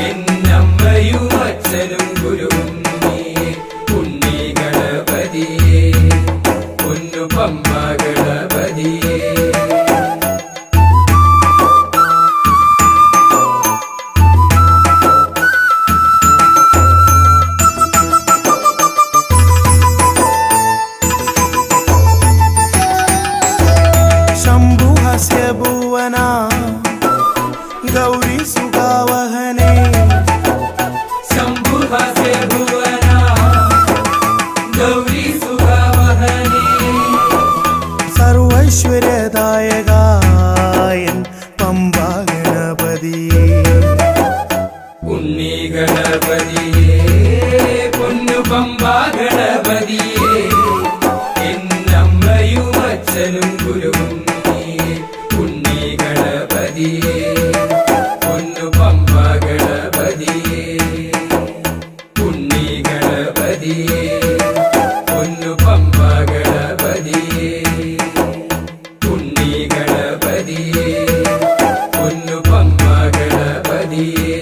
എന്നമ്മയും അച്ഛനും ഗുരുവും നീയേ ഉണ്ണി ഗണപതിയേ പൊന്നു പമ്പാ ഗണപതിയേ ശംഭുഹസ്യ ഭുവന ഗൗരി സുഖാവഹനേ ശംഭുഹസ്യ ഭുവന ഗൗരി സുഖവഹനേ സർവൈശ്വര്യദായകായൻ പമ്പാ ഗണപതിയേ ഉണ്ണി ഗണപതിയേ പൊന്നു പമ്പാ ഗണപതിയേ എന്നമ്മയും അച്ഛനും ഗുരുവും നീയേ ഉണ്ണി ഗണപതിയേ പൊന്നു പമ്പാ ഗണപതിയേ ഉണ്ണി ഗണപതിയേ പൊന്നു പമ്പാ ഗണപതിയേ ഉണ്ണി ഗണപതിയേ പൊന്നു പമ്പാ ഗണപതിയേ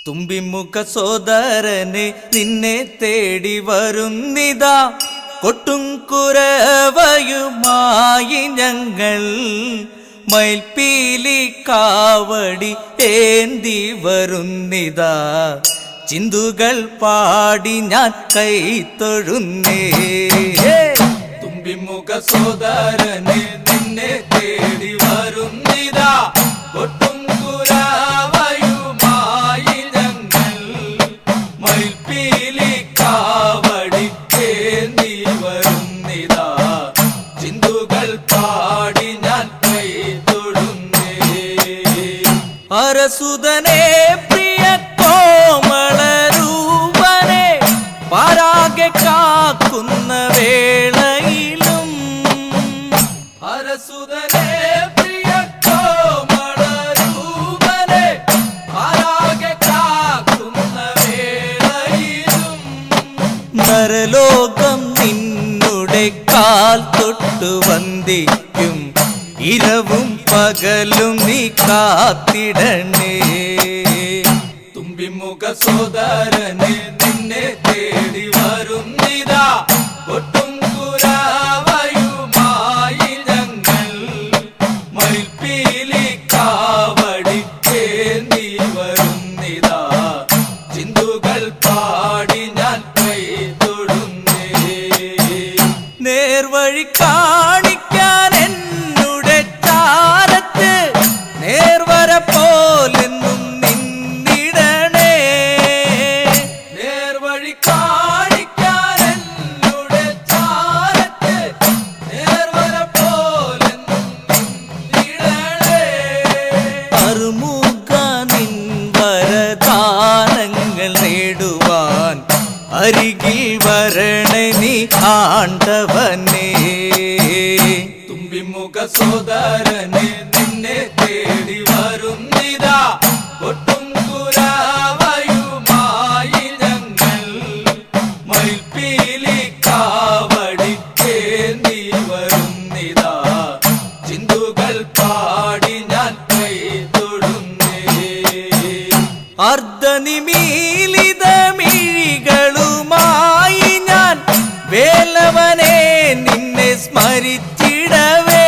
തുമ്പിമുഖ സോദരനെ നിന്നെ തേടി വരുന്നിതാ കൊട്ടും കുരവയുമായി ഞങ്ങൾ മയിൽപ്പീലി കാവടി ഏന്തി വരുന്നിതാ ചിന്തുകൾ പാടി ഞാൻ കൈത്തൊഴുന്നേ തുമ്പിമുഖ സോദരനെ നിന്നെ തേടി വരുന്നിതാ കൊട്ടും കുരവയുമായി ഞങ്ങൾ മയിൽപ്പീലി കാവടി ഏന്തി വരുന്നിതാ ചിന്തുകൾ പാടി ഞാൻ കൈത്തൊഴുന്നേ അരസുതനെ പ്രിയ കോമളരൂപനെ പാരാകെ കാക്കുന്ന വേളയിലും അരസുതനെ പ്രിയ കോമളരൂപനെ പാരാകെ കാക്കുന്ന വേളയിലും നരലോകം നിന്നുടെ കാൽ തൊട്ടു വന്ദിക്കും ഇരവും പകലും നീ കാത്തിടണേ തുമ്പിമുഖ സോദരനെ നിന്നെ തേടി വരുന്നിതാ ഒട്ടും കുരവയുമായി ഞങ്ങൾ മയിൽപ്പീലി കാവടി ഏന്തി വരുന്നിതാ ചിന്തുകൾ പാടി ഞാൻ കൈത്തൊഴുന്നേ നേർവഴി കാണിക്കാൻ എന്നുടെ ചാരത്ത് നേർവര പോലെന്നും നിന്നിടണേ നേർവഴി അരികിൽ വരണേ നീ ആണ്ടവനേ. തുമ്പിമുഖ സോദരനെ നിന്നെ തേടി വരുന്നിതാ ഒട്ടും കുരാവയുമായി ഞങ്ങൾ മയിൽപ്പീലി കാവടിക്കേന്തി വരുന്നിതാ ചിന്തുകൾ പാടി ഞാൻ കൈ തൊടുന്നേ. അർദ്ധനിമീലിത മിഴികളുമായി ഞാൻ വേലവനെ നിന്നെ സ്മരിച്ചിടവേ.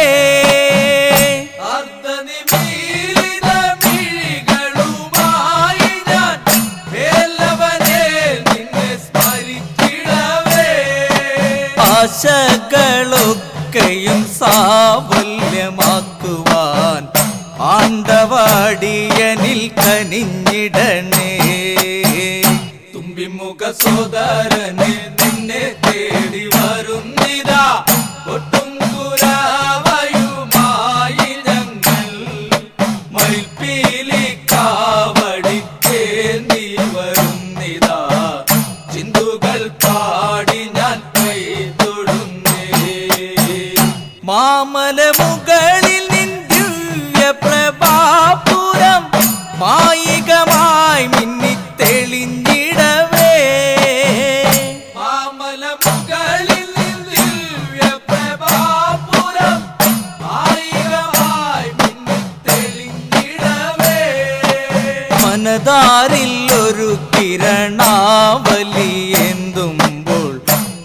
അർദ്ധനിമീലിത മിഴികളുമായി ഞാൻ വേലവനെ നിന്നെ സ്മരിച്ചിടവേ. ആശകളൊക്കെയും സാഫല്യമാക്കുവാൻ ആണ്ടവാടിയനിൽ കനിഞ്ഞിടണേ. തുമ്പിമുഖ സോദരനെ നിന്നെ തേടി വരുന്നിതാ ഒട്ടും കുരാവയുമായി ഞങ്ങൾ മയിൽപ്പീലി കാവടിക്കേന്തി വരുന്നിതാ ചിന്തുകൾ പാടി ഞാൻ കൈ തൊടുന്നേ. മാമലമുകളിൽ നിൻ ദിവ്യപ്രഭാപുരം മായികമായി മിന്നിത്തെളിഞ്ഞിടവേ. മാമലമുകളിൽ നിൻ ദിവ്യപ്രഭാപുരം മായികമായി മിന്നിത്തെളിഞ്ഞിടവേ. മനതാരിൽ ഒരു കിരണാവലി എന്തുമ്പോൾ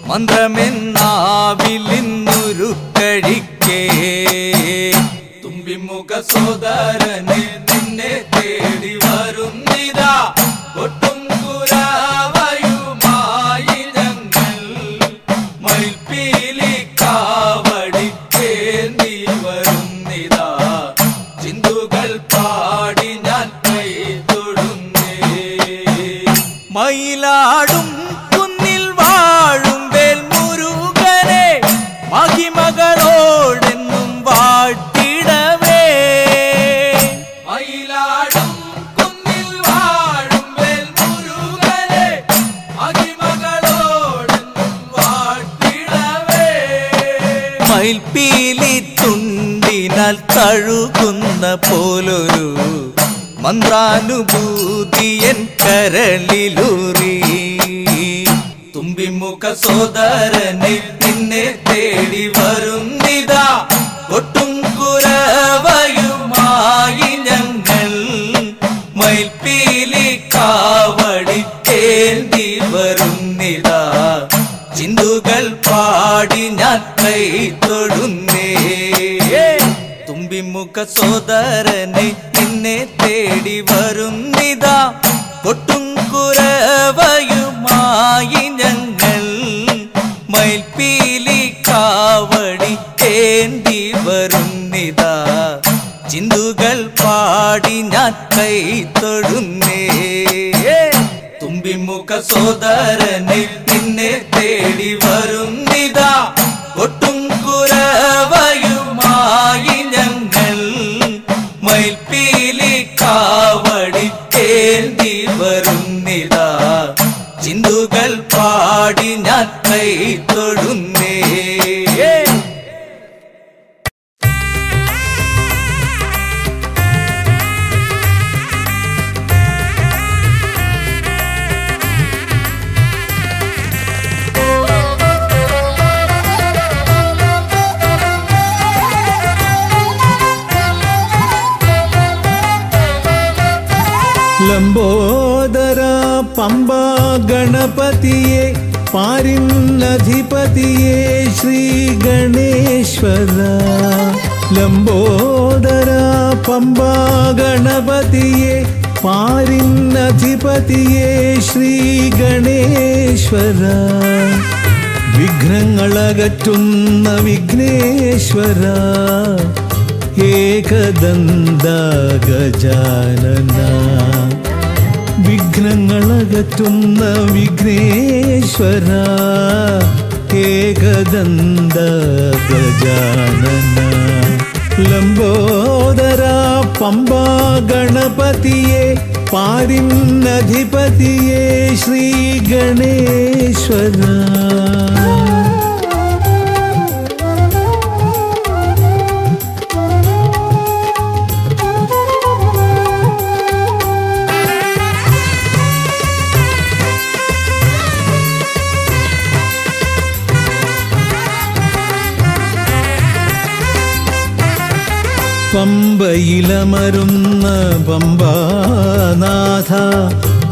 മന്ത്രമെന്നാവിലിന്നൊരു കഴിക്കേ. തുമ്പിമുഖ സോദരനെ നിന്നെ തേടി വരുന്നിതാ ഒട്ടും കുരാവയുമായി ഞങ്ങൾ മയിൽപ്പീലി കാവടിക്കേന്തി വരുന്നിതാ ചിന്തുകൾ പാടി ഞാൻ കൈ തൊടുന്നേ. മയിലാടും കുന്നിൽ വാഴും വേൽമുരുകനെ മഹിമകളോടെന്നും വാഴ്ത്തിടവേ. മയിലാടും കുന്നിൽ വാഴും വേൽമുരുകനെ മഹിമകളോടെന്നും വാഴ്ത്തിടവേ. മയിൽപ്പീലി തുണ്ടിനാൽ തഴുകുന്ന പോലൊരു മന്ത്രാനുഭൂതിയൻ കരളിലൂറി. തുമ്പിമുഖ സോദരനെ നിന്നെ തേടി വരുന്നിതാ ഒട്ടും കുരവയുമായി ഞങ്ങൾ മയിൽപ്പീലി കാവടിക്കേന്തി വരുന്നിതാ ചിന്തുകൾ പാടി ഞാൻ കൈ തൊടുന്നേ. തുമ്പിമുഖ സോദരനെ നിന്നെ തേടി വരുന്നിതാ ഒട്ടും കുരവയുമായി ഞങ്ങൾ മയിൽപ്പീലി കാവടിക്കേന്തി വരുന്നിതാ ചിന്തുകൾ പാടി ഞാൻ കൈ തൊടുന്നേ. തുമ്പിമുഖ സോദരനെ നിന്നെ തേടി വരുന്നിതാ ഒട്ടും കുരവയുമായി ഞങ്ങൾ മയിൽപ്പീലി കാവടിക്കേന്തി വരുന്നിതാ ചിന്തുകൾ പാടി ഞാൻ കൈ തൊടുന്നേ. ലംബോദര പമ്പ ഗണപതിയെ പാരിന്നധിപതിയെ ശ്രീ ഗണേശ്വര. ലംബോദര പമ്പ ഗണപതിയെ പാരിന്നധിപതിയെ ശ്രീ ഗണേശ്വര. വിഘ്നങ്ങളകറ്റുന്ന വിഘ്നേശ്വര ഏകദന്ത ഗജാനന. വിഘ്നങ്ങളകറ്റുന്ന വിഘ്നേശ്വര ഏകദന്ത ഗജാനന. ലംബോദരാ പമ്പാ ഗണപതിയെ പാരിന്നധിപതിയെ ശ്രീ ഗണേശ്വര. പമ്പയിലമരുന്ന പമ്പാനാഥ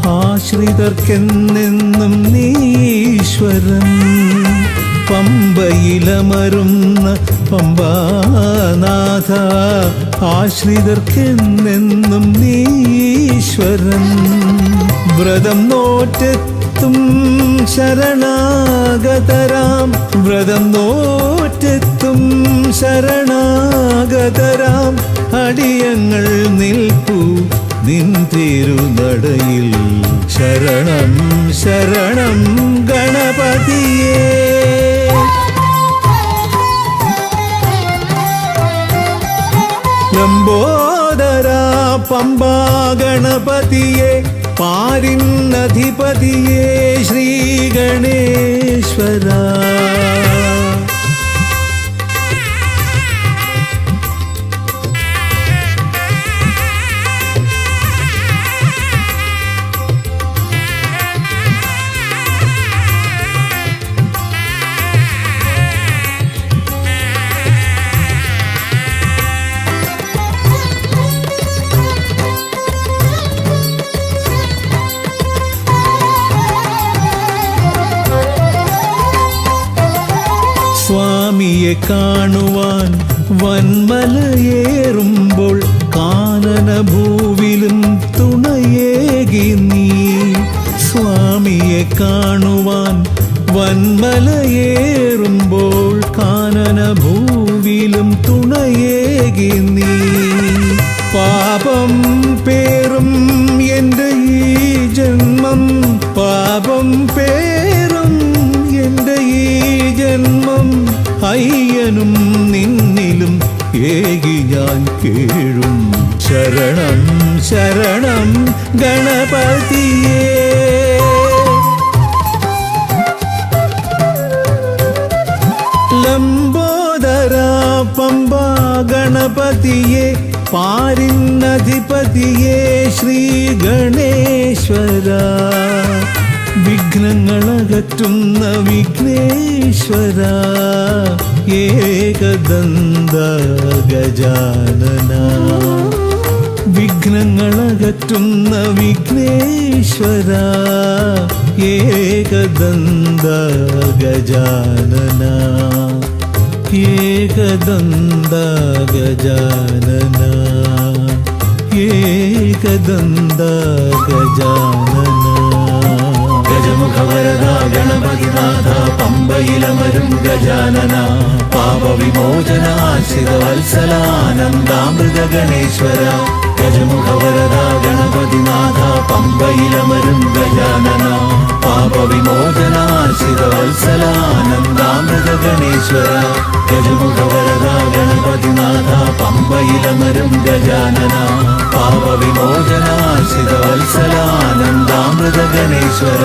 ആശ്രിതർക്കെന്നെന്നും നീശ്വരൻ. പമ്പയിലമരുന്ന പമ്പാനാഥ ആശ്രിതർക്കെന്നെന്നും നീശ്വരൻ. വ്രതം നോറ്റെത്തും ശരണാഗതരാം വ്രതം നോറ്റെത്തും ശരണാഗതരാം അടിയങ്ങൾ നിൽപ്പു നിൻ തിരുനടയിൽ. ശരണം ശരണം ഗണപതിയേ. ലംബോദരാ പമ്പാ ഗണപതിയെ പാരിന്നധിപതിയെ ശ്രീ ഗണേശ്വര. സ്വാമിയെ കാണുവാൻ വന്മലയേറുമ്പോൾ കാനനഭൂവിലും തുണയേകി നീ. സ്വാമിയെ കാണുവാൻ വന്മലയേറുമ്പോൾ കാനനഭൂവിലും തുണയേകി നീ. പാപം പേറും എൻ്റെ ഈ ജന്മം പാപം പേറും എൻ്റെ ഈ ജന്മം അയ്യനും നിന്നിലും ഏകി ഞാൻ കേഴും. ശരണം ശരണം ഗണപതിയേ. ലംബോദരാ പമ്പാ ഗണപതിയെ പാരിന്നധിപതിയെ ശ്രീ ഗണേശ്വര. വിഘ്നങ്ങളകറ്റുന്ന വിഘ്നേശ്വര ഏകദന്ത ഗജാനന. വിഘ്നങ്ങളകറ്റുന്ന വിഘ്നേശ്വര ഏകദന്ത ഗജാനന. ഏകദന്ത ഗജാനന ഏകദന്ത ഗജാനന. ഗജമുഖവരദ ഗണപതിനാഥ പമ്പയിലമരും ഗജാനന. പാപവിമോചന ആശ്രിതവത്സലാനന്ദാമൃത ഗണേശ്വര. ഗജമുഖവരദ ഗണപതിനാഥ പമ്പയിലമരും ഗജാനന. പാപവിമോചന ആശ്രിതവത്സലാനന്ദാമൃത ഗണേശ്വര. ഗജമുഖവരദ ഗണപതിനാഥ പമ്പയിലമരും ഗജാനന. പാപവിമോചന ആശ്രിതവത്സലാനന്ദാമൃത ഗണേശ്വര.